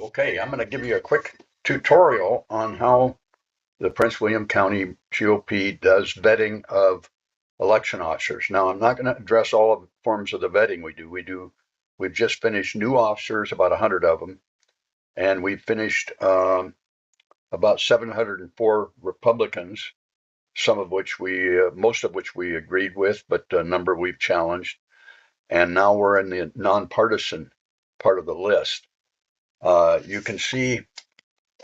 Okay, I'm going to give you a quick tutorial on how the Prince William County GOP does vetting of election officers. Now, I'm not going to address all of the forms of the vetting we do. We've just finished new officers, about 100 of them, and we've finished about 704 Republicans, most of which we agreed with, but a number we've challenged. And now we're in the nonpartisan part of the list. You can see,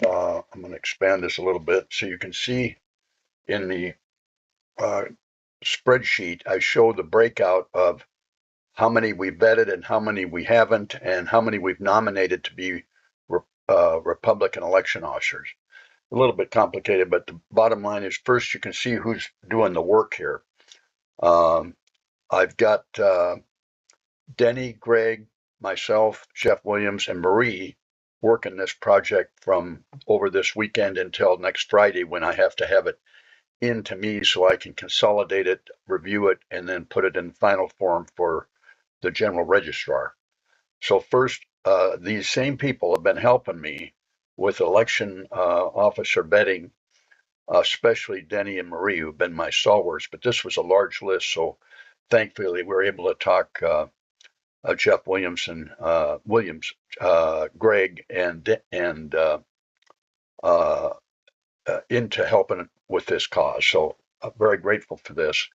I'm going to expand this a little bit so you can see in the spreadsheet, I show the breakout of how many we vetted and how many we haven't, and how many we've nominated to be Republican election officers. A little bit complicated, but the bottom line is first you can see who's doing the work here. I've got Denny, Greg, myself, Jeff Williams, and Marie working this project from over this weekend until next Friday, when I have to have it into me so I can consolidate it, review it, and then put it in final form for the general registrar. So first, these same people have been helping me with election officer vetting, especially Denny and Marie, who've been my stalwarts. But this was a large list, so thankfully we were able to talk Jeff Williams, Greg, and into helping with this cause. So I'm very grateful for this.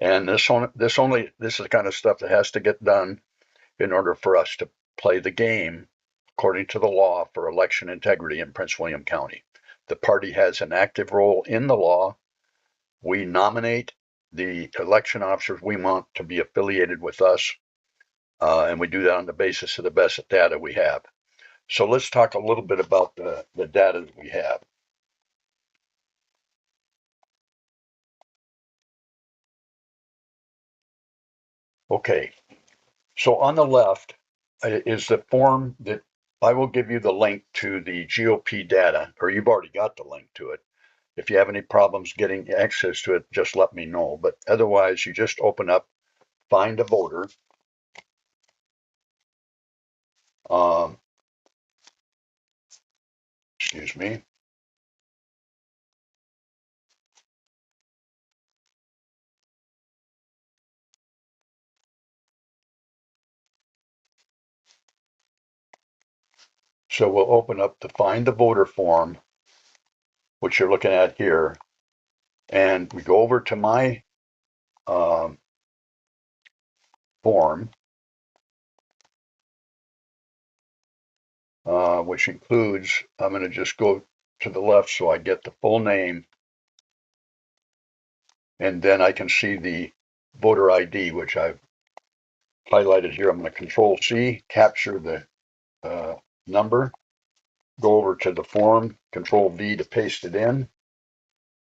And this is the kind of stuff that has to get done in order for us to play the game according to the law for election integrity in Prince William County. The party has an active role in the law. We nominate the election officers we want to be affiliated with us, and we do that on the basis of the best data we have. So let's talk a little bit about the data that we have. Okay, so on the left is the form that I will give you the link to the GOP data, or you've already got the link to it. If you have any problems getting access to it, just let me know. But otherwise, you just open up, find a voter. Excuse me. So we'll open up the find the voter form, which you're looking at here. And we go over to my form, which includes, I'm going to just go to the left so I get the full name. And then I can see the voter ID, which I've highlighted here. I'm going to Control C, capture the number, go over to the form, Control V to paste it in,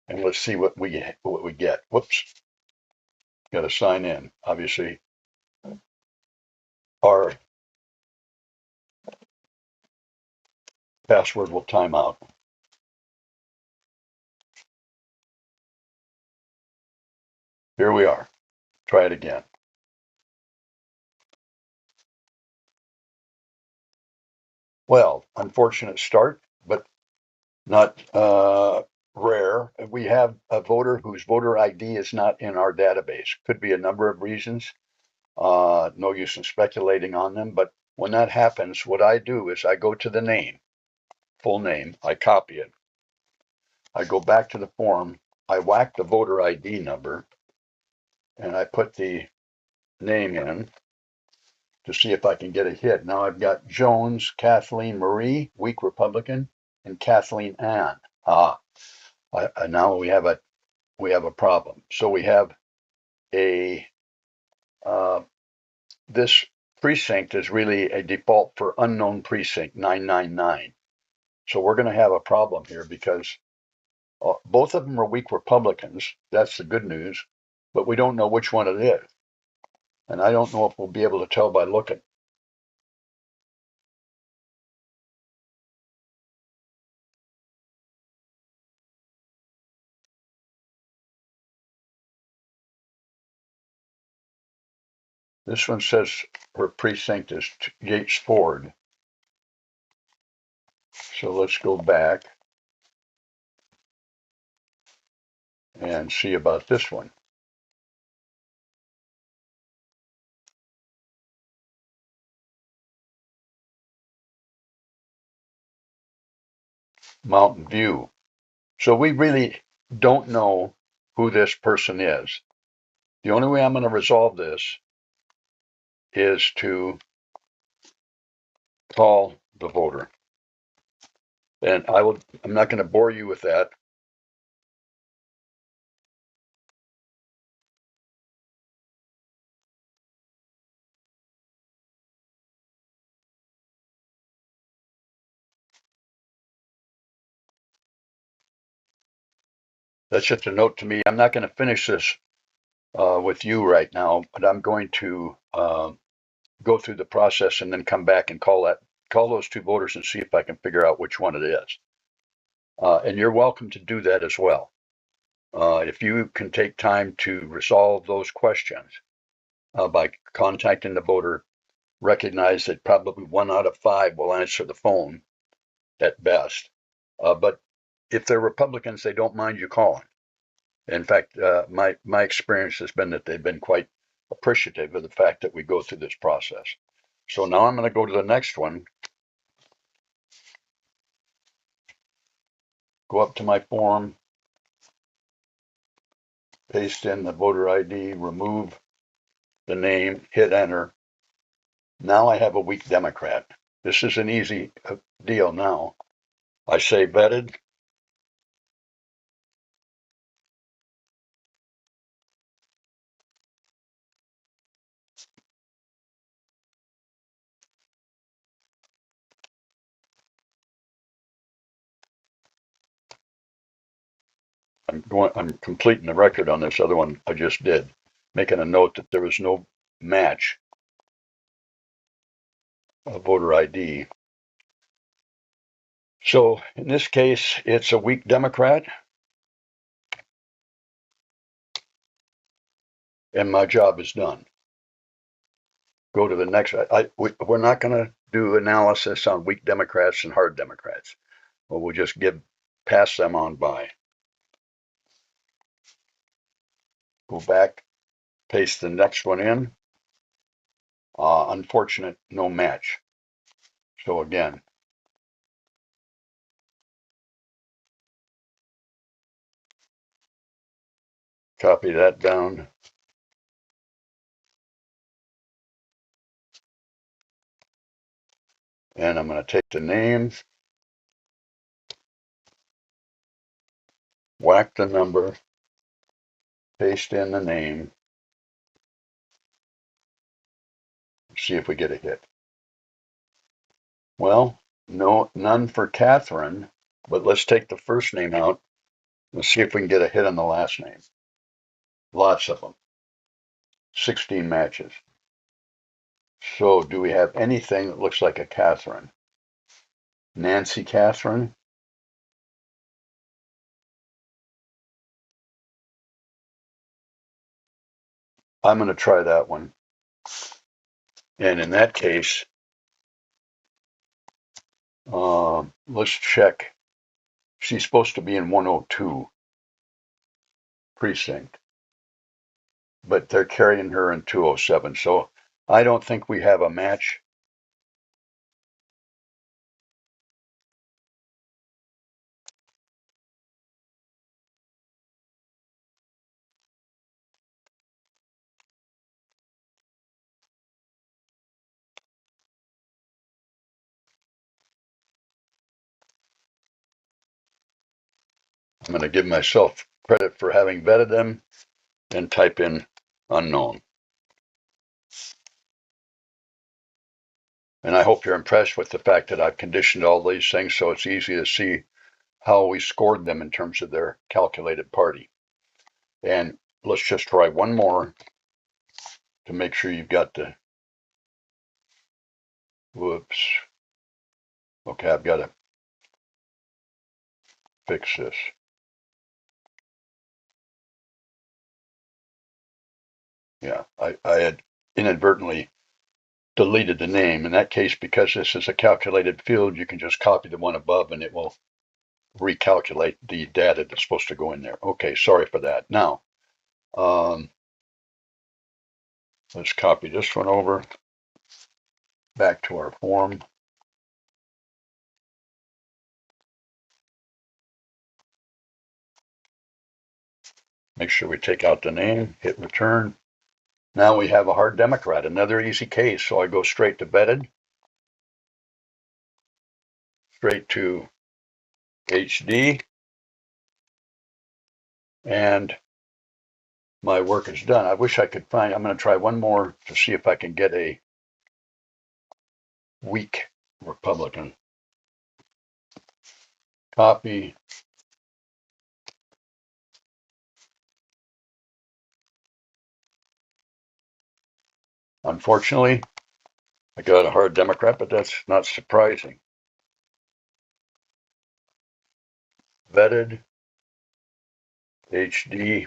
and let's see what we get. Whoops, got to sign in. Obviously, our password will time out. Here we are. Try it again. Well, unfortunate start, but not rare. We have a voter whose voter ID is not in our database. Could be a number of reasons. No use in speculating on them, but when that happens, what I do is I go to the name, full name, I copy it. I go back to the form, I whack the voter ID number, and I put the name in to see if I can get a hit. Now I've got Jones, Kathleen Marie, weak Republican, and Kathleen Ann. Now we have a problem. So we have this precinct is really a default for unknown precinct 999. So we're going to have a problem here because both of them are weak Republicans. That's the good news, but we don't know which one it is. And I don't know if we'll be able to tell by looking. This one says her precinct is Yates Ford. So let's go back and see about this one. Mountain View. So we really don't know who this person is. The only way I'm going to resolve this is to call the voter. And I'm not going to bore you with that. That's just a note to me. I'm not going to finish this with you right now, but I'm going to go through the process and then come back and call those two voters and see if I can figure out which one it is. And you're welcome to do that as well. If you can take time to resolve those questions by contacting the voter, recognize that probably 1 out of 5 will answer the phone at best. But if they're Republicans, they don't mind you calling. In fact, my experience has been that they've been quite appreciative of the fact that we go through this process. So now I'm going to go to the next one. Go up to my form, paste in the voter ID, remove the name, hit enter. Now I have a weak Democrat. This is an easy deal now. I say vetted. I'm completing the record on this other one I just did, making a note that there was no match of voter ID. So in this case, it's a weak Democrat, and my job is done. Go to the next. We're not going to do analysis on weak Democrats and hard Democrats. We'll just pass them on by. Go back, paste the next one in. Unfortunate, no match. So again, copy that down. And I'm going to take the name, whack the number, paste in the name, see if we get a hit. Well, no, none for Catherine, but let's take the first name out. Let's see if we can get a hit on the last name. Lots of them. 16 matches. So do we have anything that looks like a Catherine? Nancy Catherine? I'm going to try that one. And in that case, let's check. She's supposed to be in 102 precinct, but they're carrying her in 207. So I don't think we have a match. I'm going to give myself credit for having vetted them and type in unknown. And I hope you're impressed with the fact that I've conditioned all these things so it's easy to see how we scored them in terms of their calculated party. And let's just try one more to make sure you've got the, whoops. Okay, I've got to fix this. Yeah, I had inadvertently deleted the name. In that case, because this is a calculated field, you can just copy the one above and it will recalculate the data that's supposed to go in there. Okay, sorry for that. Now, let's copy this one over back to our form. Make sure we take out the name, hit return. Now we have a hard Democrat, another easy case. So I go straight to vetted, straight to HD, and my work is done. I wish I could find, I'm going to try one more to see if I can get a weak Republican. Copy. Unfortunately, I got a hard Democrat, but that's not surprising. Vetted, HD.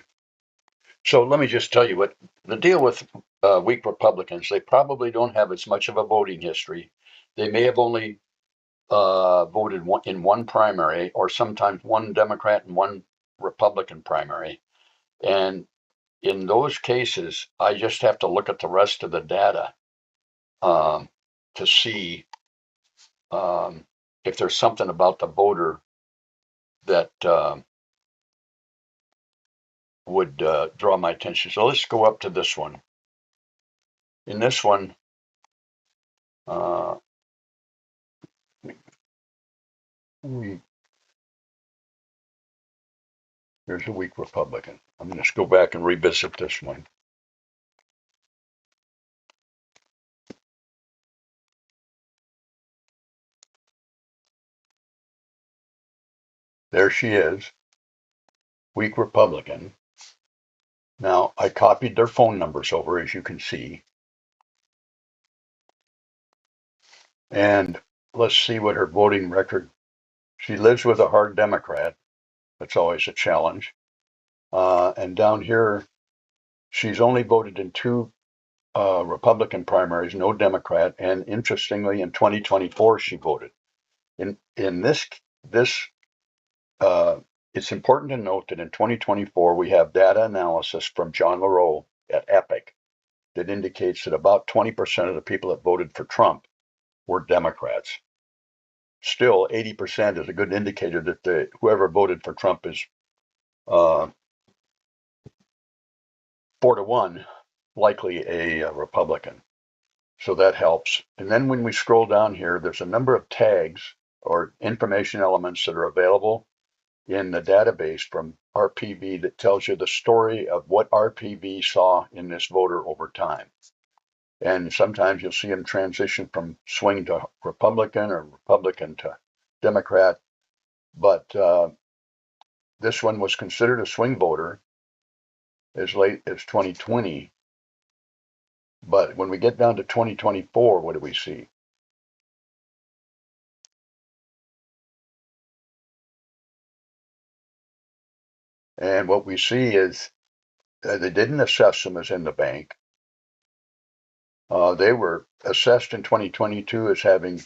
So let me just tell you what the deal with weak Republicans, they probably don't have as much of a voting history. They may have only voted in one primary, or sometimes one Democrat and one Republican primary. And in those cases, I just have to look at the rest of the data to see if there's something about the voter that would draw my attention. So let's go up to this one. In this one, there's a weak Republican. I'm going to go back and revisit this one. There she is, weak Republican. Now, I copied their phone numbers over, as you can see. And let's see what her voting record. She lives with a hard Democrat. That's always a challenge. And down here, she's only voted in two Republican primaries, no Democrat. And interestingly, in 2024, she voted. In this, it's important to note that in 2024, we have data analysis from John LaRoe at Epic that indicates that about 20% of the people that voted for Trump were Democrats. Still, 80% is a good indicator that whoever voted for Trump is 4-1 likely a Republican. So that helps. And then when we scroll down here, there's a number of tags or information elements that are available in the database from RPV that tells you the story of what RPV saw in this voter over time. And sometimes you'll see them transition from swing to Republican or Republican to Democrat. But this one was considered a swing voter as late as 2020. But when we get down to 2024, what do we see? And what we see is they didn't assess them as in the bank. They were assessed in 2022 as having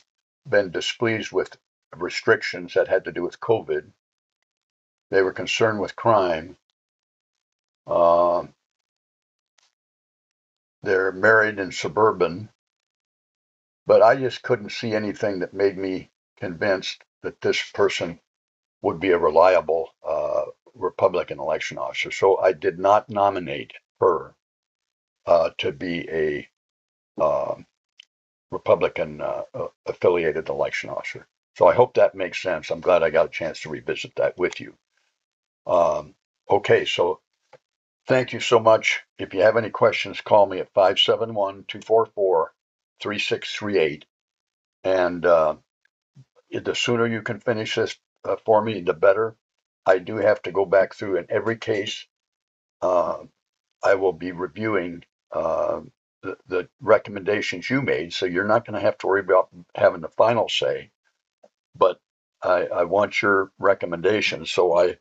been displeased with restrictions that had to do with COVID. They were concerned with crime. They're married and suburban. But I just couldn't see anything that made me convinced that this person would be a reliable Republican election officer. So I did not nominate her to be a Republican affiliated election officer. So I hope that makes sense. I'm glad I got a chance to revisit that with you. Okay, so thank you so much. If you have any questions, call me at 571-244-3638. And the sooner you can finish this for me, the better. I do have to go back through in every case. I will be reviewing the recommendations you made, so you're not going to have to worry about having the final say. But I want your recommendations so I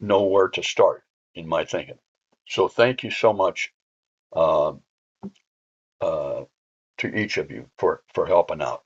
know where to start in my thinking. So thank you so much, to each of you for helping out.